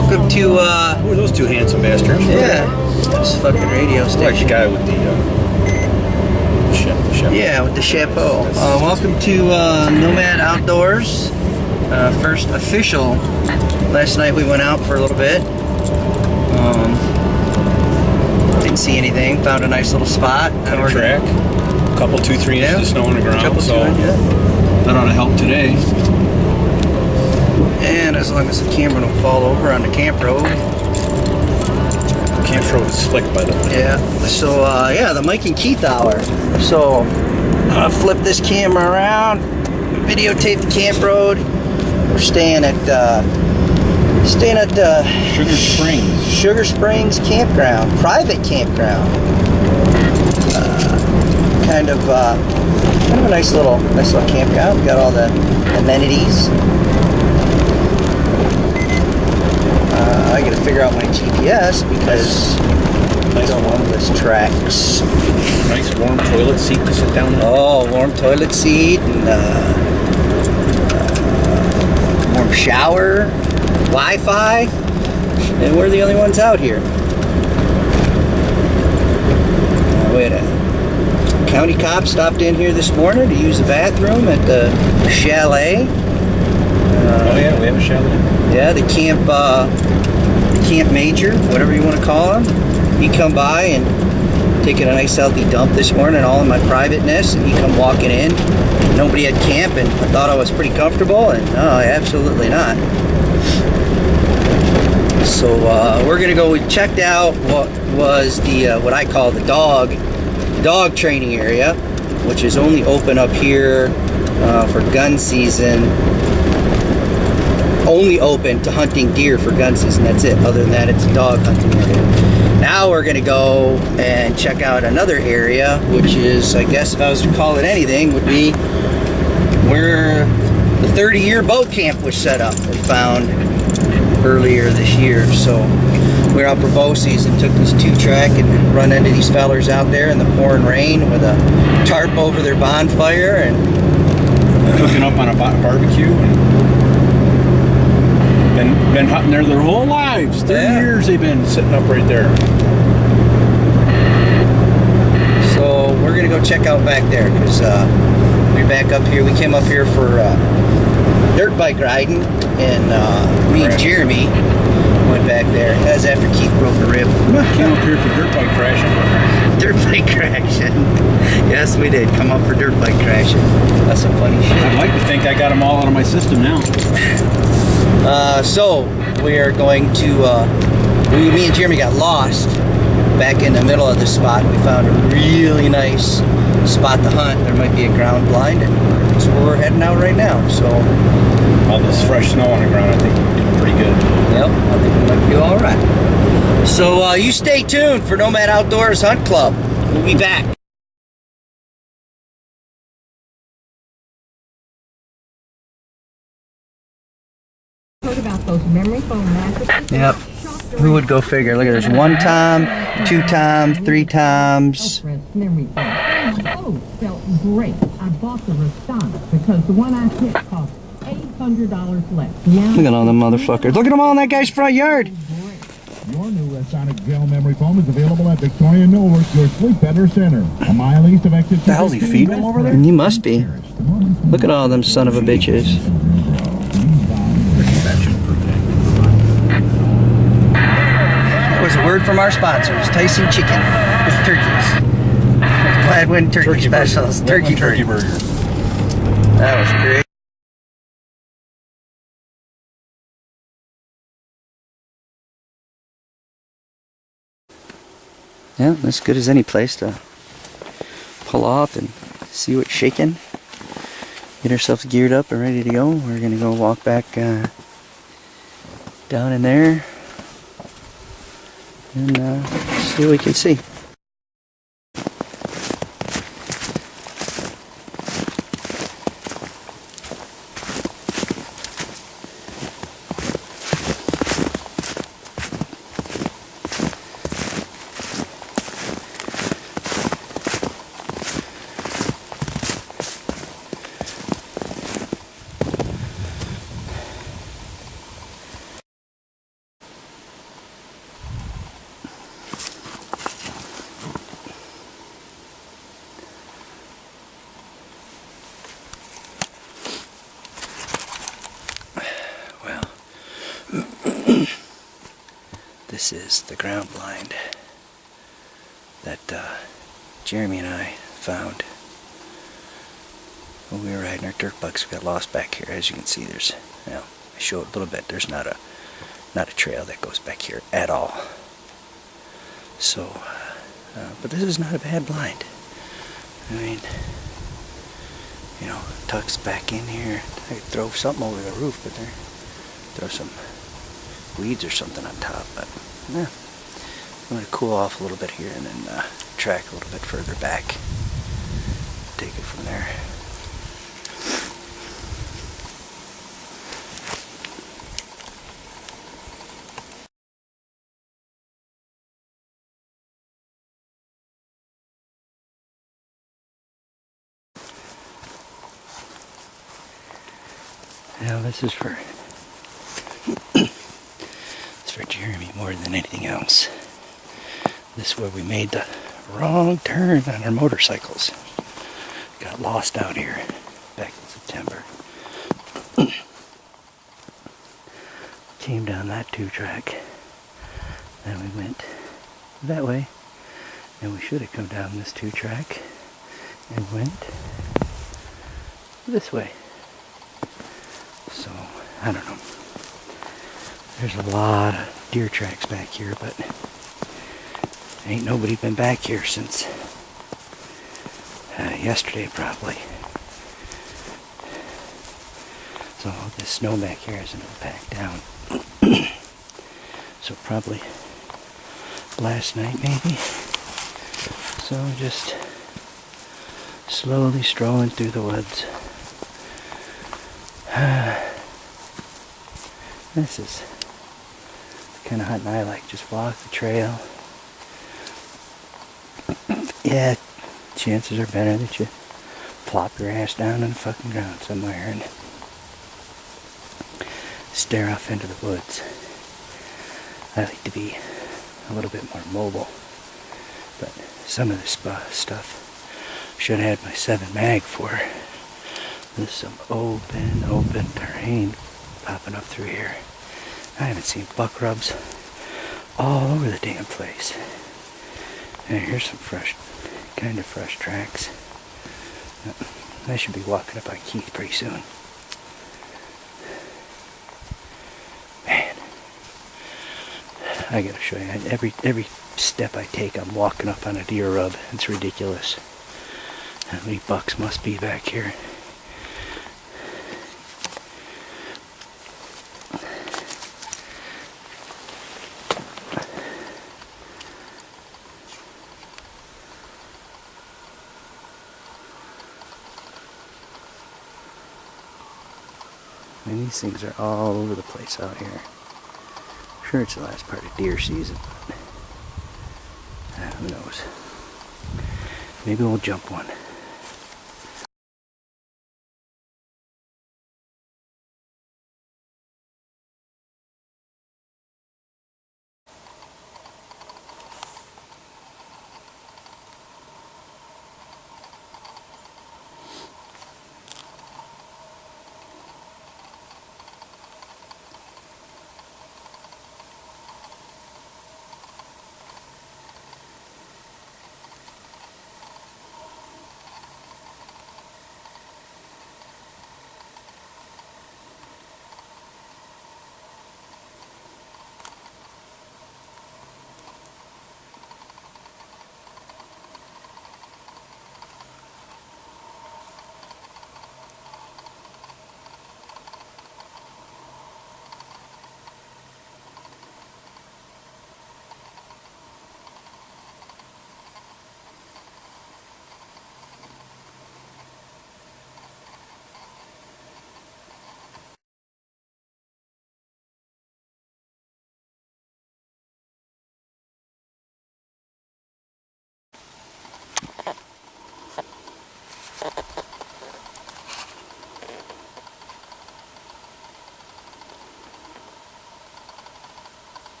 Welcome to, who are those two handsome bastards? yeah, this fucking radio Like station. the guy with the chapeau. Yeah, with the chapeau. Welcome to Nomad Outdoors. First official. Last night we went out for a little bit. Didn't see anything. Found a nice little spot. On a track. A couple, 2-3 inches of snow on the ground. That ought to help today. And as long as the camera don't fall over on the camp road. The camp road is slick, by the way. Yeah. So, yeah, the Mike and Keith hour. So, flip this camera around, videotape the camp road. We're staying at Sugar Springs campground, private campground. Kind of a nice little campground. We got all the amenities. I gotta figure out my GPS because I don't want this tracks. Nice warm toilet seat to sit down on. Oh, warm toilet seat and warm shower, Wi-Fi, and we're the only ones out here. Wait a county cop stopped in here this morning to use the bathroom at the chalet. Oh yeah, we have a chalet. Yeah, the camp major, whatever you want to call him. He come by and taking a nice healthy dump this morning, all in my privateness, and he come walking in. Nobody had camp, and I thought I was pretty comfortable, and no, absolutely not. So we're gonna go. We checked out what was the what I call the dog training area, which is only open up here for gun season. Only open to hunting deer for gun season. That's it. Other than that, it's a dog hunting area. Now we're gonna go and check out another area, which is, I guess, if I was to call it anything, would be where the 30-year boat camp was set up. We found earlier this year. So we're out for bow season. Took this 2-track and run into these fellers out there in the pouring rain with a tarp over their bonfire and Cooking up on a barbecue and been hunting there their whole lives. 30 years they've been sitting up right there. So we're gonna go check out back there because we're back up here. We came up here for dirt bike riding, and me and Jeremy went back there. That's after Keith broke a rib. Came up here for dirt bike crashing. Dirt bike crashing. Yes, we did. Come up for dirt bike crashing. That's some funny shit. I'd like to think I got them all out of my system now. So we are going to, me and Jeremy got lost back in the middle of the spot. We found a really nice spot to hunt. There might be a ground blind, and that's where we're heading out right now. So All this fresh snow on the ground, I think we're doing pretty good. yep, I think we might be all right. So you stay tuned for Nomad Outdoors Hunt Club. We'll be back. About those memory foam mattresses. Yep. Who would go figure? Look at this. 1 time, 2 times, 3 times. Memory foam. Oh, felt great. I bought the Restana because the one I picked cost $800 less. Yeah. Look at all them motherfuckers. Look at them all in that guy's front yard. Your new Sonic Gel Memory Foam is available at Victoria Millworks, your Sleep Better Center. A mile east of exit. The hell's he feeding them over there? You must be. Look at all them son of a bitches. That was a word from our sponsors, Tyson Chicken with turkeys. Gladwin Turkey Specials. Turkey burger. That was great. Yeah, as good as any place to pull off and see what's shaking. Get ourselves geared up and ready to go. We're gonna go walk back down in there and see what we can see. This is the ground blind that Jeremy and I found when we were riding our dirt bikes. We got lost back here. As you can see, there's, you know, I showed a little bit. There's not a trail that goes back here at all. So, but this is not a bad blind. I mean, you know, tucks back in here. I could throw something over the roof, but there, throw some weeds or something on top. But yeah, I'm gonna cool off a little bit here and then track a little bit further back. Take it from there. Now this is for it's for Jeremy more than anything else. This is where we made the wrong turn on our motorcycles. Got lost out here back in September. Came down that 2-track. Then we went that way. And we should have come down this 2-track and went this way. So, I don't know. There's a lot of deer tracks back here, but ain't nobody been back here since yesterday probably. So this snow back here hasn't been packed down. So probably last night maybe. So just slowly strolling through the woods. This is the kind of hunting I like. Just walk the trail. Yeah, chances are better that you plop your ass down on the fucking ground somewhere and stare off into the woods. I like to be a little bit more mobile, but some of this stuff should have had my 7 mag for. There's some open terrain popping up through here. I haven't seen buck rubs all over the damn place. And here's some kind of fresh tracks. I should be walking up on Keith pretty soon. Man, I gotta show you. Every step I take, I'm walking up on a deer rub. It's ridiculous. How many bucks must be back here? And these things are all over the place out here. I'm sure it's the last part of deer season, but who knows. Maybe we'll jump one.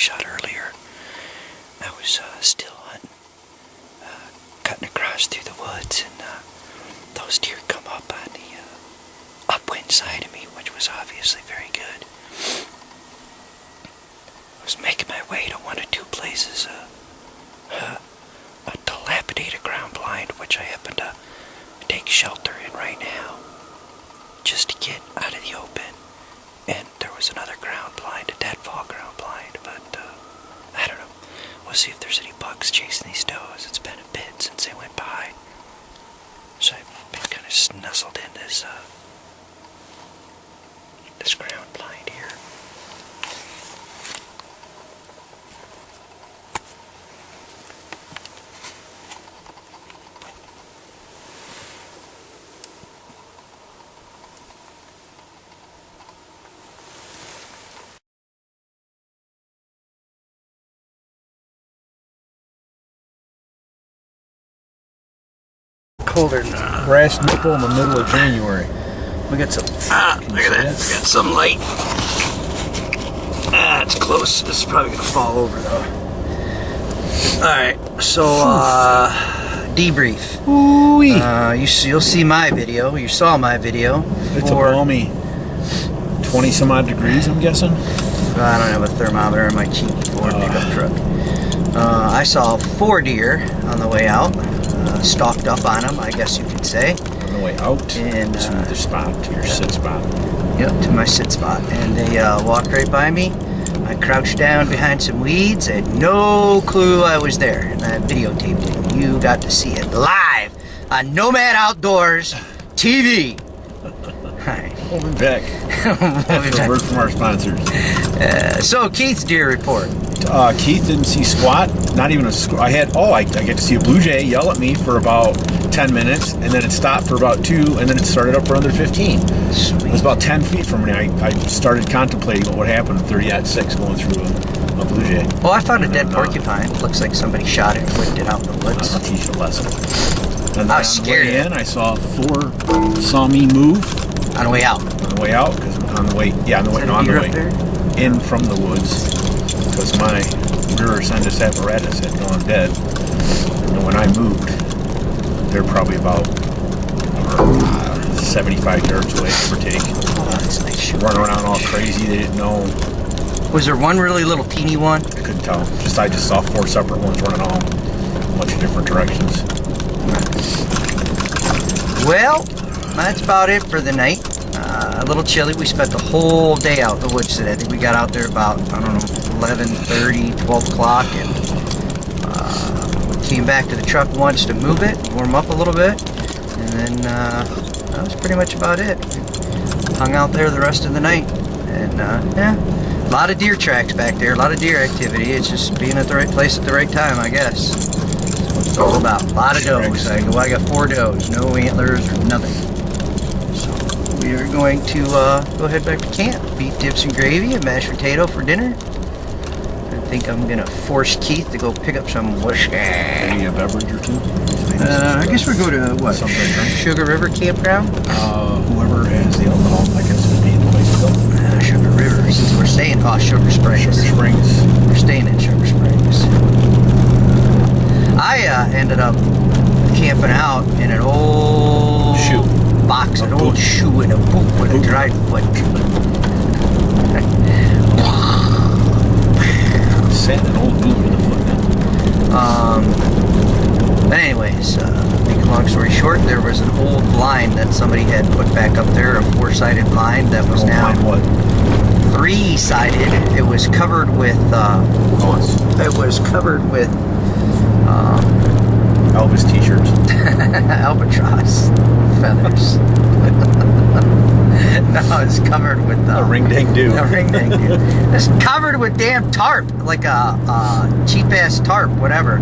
shot earlier, I was still hunting, cutting across through the woods, and those deer come up on the upwind side of me, which was obviously very good. I was making my way to one or two places, a dilapidated ground blind, which I happen to take shelter in right now, just to get out of the open. And there was another ground blind, a deadfall ground blind, but I don't know. We'll see if there's any bugs chasing these does. It's been a bit since they went by, so I've been kind of nestled in this ground blind here. Colder than Brass nipple in the middle of January. we got some. Look at that. We got some light. It's close. This is probably gonna fall over though. All right. So debrief. Ooh-wee. You'll see my video. You saw my video. It's a balmy 20 some odd degrees, I'm guessing. I don't have a thermometer in my cheap Ford pickup truck. I saw 4 deer on the way out. Stalked up on them, I guess you could say. On the way out And, to the spot, to your sit spot. Yep, to my sit spot. And they walked right by me. I crouched down behind some weeds. I had no clue I was there. And I videotaped it. You got to see it live on Nomad Outdoors TV. Alright. We'll be back. After a word from our sponsors. So, Keith's deer report. Keith didn't see squat. Not even a squat. I get to see a blue jay yell at me for about 10 minutes, and then it stopped for about 2, and then it started up for another 15. Sweet. It was about 10 feet from me. I started contemplating what would happen at 30-6 going through a blue jay. Well, I found a dead porcupine. Looks like somebody shot it and whipped it out in the woods. I'll teach you a lesson. And then I was on the way scared. in, I saw 4 saw me move. On the way out. On the way out, because on the way in from the woods, because my rear ascendus apparatus had gone dead. And when I moved, they're probably about 75 yards away, give or take. Oh, that's nice. Running around all crazy, they didn't know. Was there one really little teeny one? I couldn't tell. I just saw 4 separate ones running all a bunch of different directions. Well, that's about it for the night. A little chilly. We spent the whole day out in the woods today. I think we got out there about, 11:30, 12 o'clock, and we came back to the truck once to move it, warm up a little bit, and then that was pretty much about it. We hung out there the rest of the night, and yeah, a lot of deer tracks back there, a lot of deer activity. It's just being at the right place at the right time, I guess. That's what it's all about. A lot of does. I got 4 does, no antlers, nothing. We are going to go head back to camp. Beef dips and gravy and mashed potato for dinner. I think I'm going to force Keith to go pick up some whiskey. Maybe a beverage or 2? I guess we'll go to, what, Sugar River Campground? Whoever has the alcohol, I guess would be the place to go. Sugar River, since we're staying, Sugar Springs. Sugar Springs. We're staying in Sugar Springs. I ended up camping out in an old shoe box, an old shoe and a boot with a dried foot. Sat in an old boot with a foot now. But anyways, make a long story short, there was an old blind that somebody had put back up there, a 4-sided blind that was now what? 3-sided. It was covered with Elvis t-shirts. albatross feathers. No, it's covered with A ring-dang-doo. A ring-dang-doo. It's covered with damn tarp, like a cheap-ass tarp, whatever.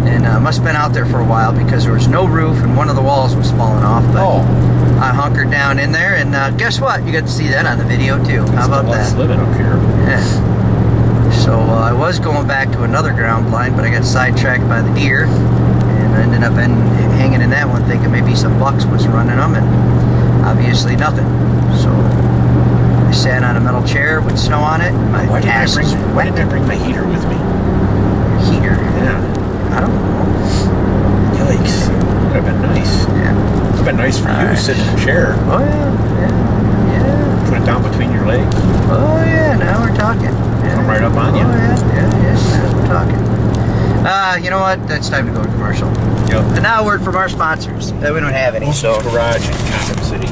And must have been out there for a while because there was no roof and one of the walls was falling off. But I hunkered down in there, and guess what? You got to see that on the video too. How about that? Living up here. Yeah. So I was going back to another ground blind, but I got sidetracked by the deer, and I ended up hanging in that one, thinking maybe some bucks was running them, and obviously nothing. So I sat on a metal chair with snow on it. My Why didn't ass is I wet. bring my heater with me? Heater. Yeah. I don't know. Yikes. That'd have been nice. Yeah. It's been nice for you to sit in a chair. Oh yeah. Put it down between your legs. Oh yeah. Now we're talking. Yeah. Come right up on you. Oh yeah. Yes. Now we're talking. You know what? That's time to go to commercial. Yep. And now a word from our sponsors. That we don't have any. So Garage in Kansas City.